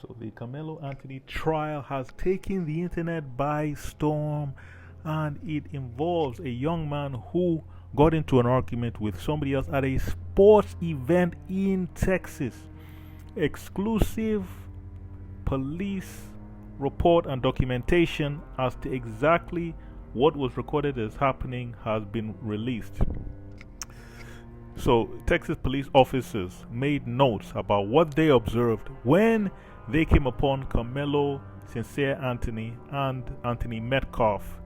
So the Karmelo Anthony trial has taken the internet by storm, and it involves a young man who got into an argument with somebody else at a sports event in Texas. Exclusive police report and documentation as to exactly what was recorded as happening has been released. So, Texas police officers made notes about what they observed when they came upon Karmelo Anthony and Anthony Metcalf.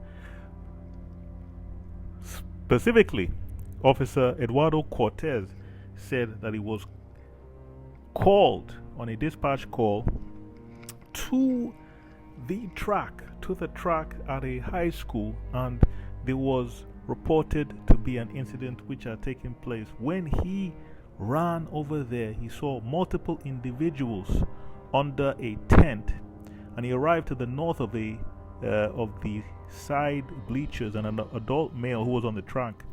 Specifically, Officer Eduardo Cortez said that he was called on a dispatch call to the track at a high school, and there was reported to be an incident which had taken place. When he ran over there, he saw multiple individuals under a tent, and he arrived to the north of the side bleachers, and an adult male who was on the track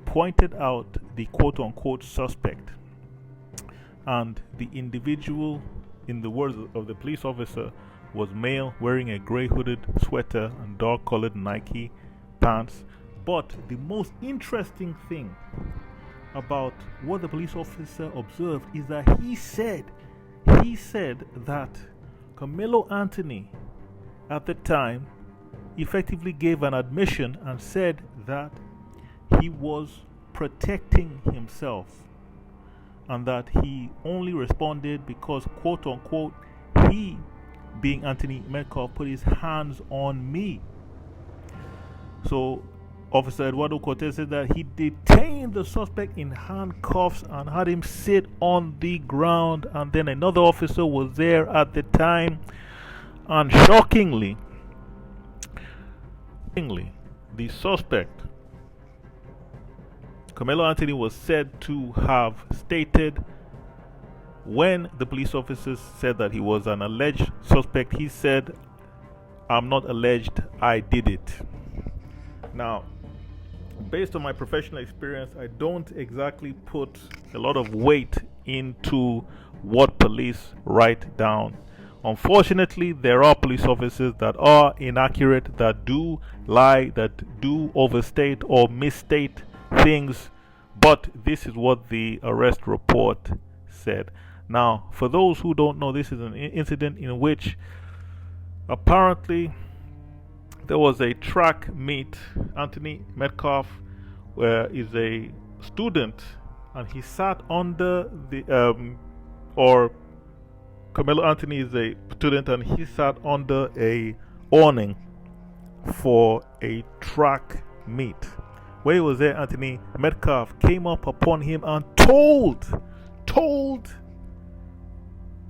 pointed out the quote-unquote suspect, and the individual, in the words of the police officer, was male, wearing a gray hooded sweater and dark colored Nike pants. But the most interesting thing about what the police officer observed is that he said that Karmelo Anthony at the time effectively gave an admission and said that he was protecting himself, and that he only responded because, quote unquote, he, being Anthony Metcalf, put his hands on me. So Officer Eduardo Cortez said that he detained the suspect in handcuffs and had him sit on the ground, and then another officer was there at the time, and shockingly, the suspect, Karmelo Anthony, was said to have stated, when the police officers said that he was an alleged suspect, he said, "I'm not alleged, I did it." Now, based on my professional experience, I don't exactly put a lot of weight into what police write down. Unfortunately, there are police officers that are inaccurate, that do lie, that do overstate or misstate things, but this is what the arrest report said. Now, for those who don't know, this is an incident in which apparently there was a track meet. Anthony Metcalf is a student, and he sat under the Karmelo Anthony is a student, and he sat under a awning for a track meet. When he was there, Anthony Metcalf came up upon him and told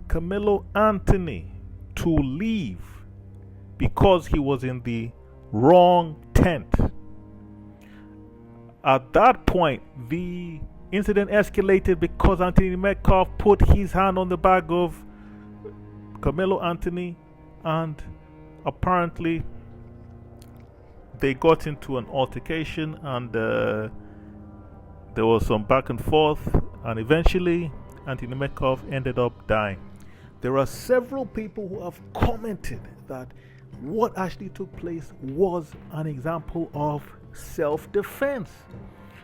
Karmelo Anthony to leave because he was in the wrong tent. At that point, the incident escalated because Anthony Metcalf put his hand on the back of Karmelo Anthony, and apparently they got into an altercation, and there was some back and forth, and eventually Anthony Metcalf ended up dying. There are several people who have commented that what actually took place was an example of self-defense,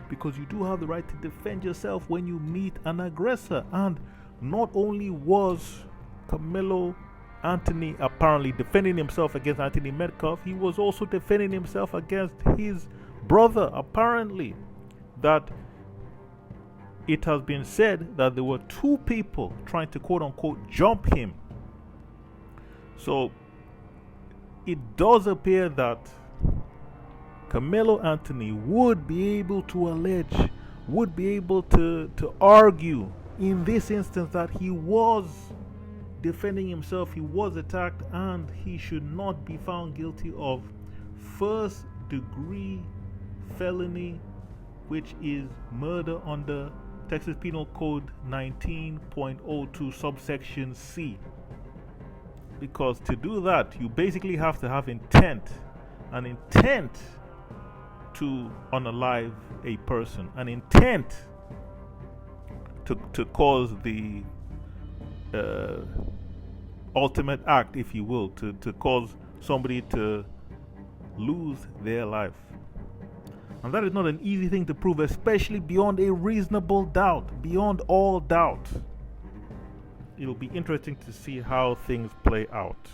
because you do have the right to defend yourself when you meet an aggressor. And not only was Karmelo Anthony apparently defending himself against Anthony Metcalf, he was also defending himself against his brother. Apparently, that it has been said that there were two people trying to quote unquote jump him. So it does appear that Karmelo Anthony would be able to argue in this instance that he was defending himself, he was attacked, and he should not be found guilty of first degree felony, which is murder under Texas Penal Code 19.02 subsection C. Because to do that, you basically have to have an intent to unalive a person, an intent to cause the ultimate act, if you will, to cause somebody to lose their life. And that is not an easy thing to prove, especially beyond a reasonable doubt, beyond all doubt. It'll be interesting to see how things play out.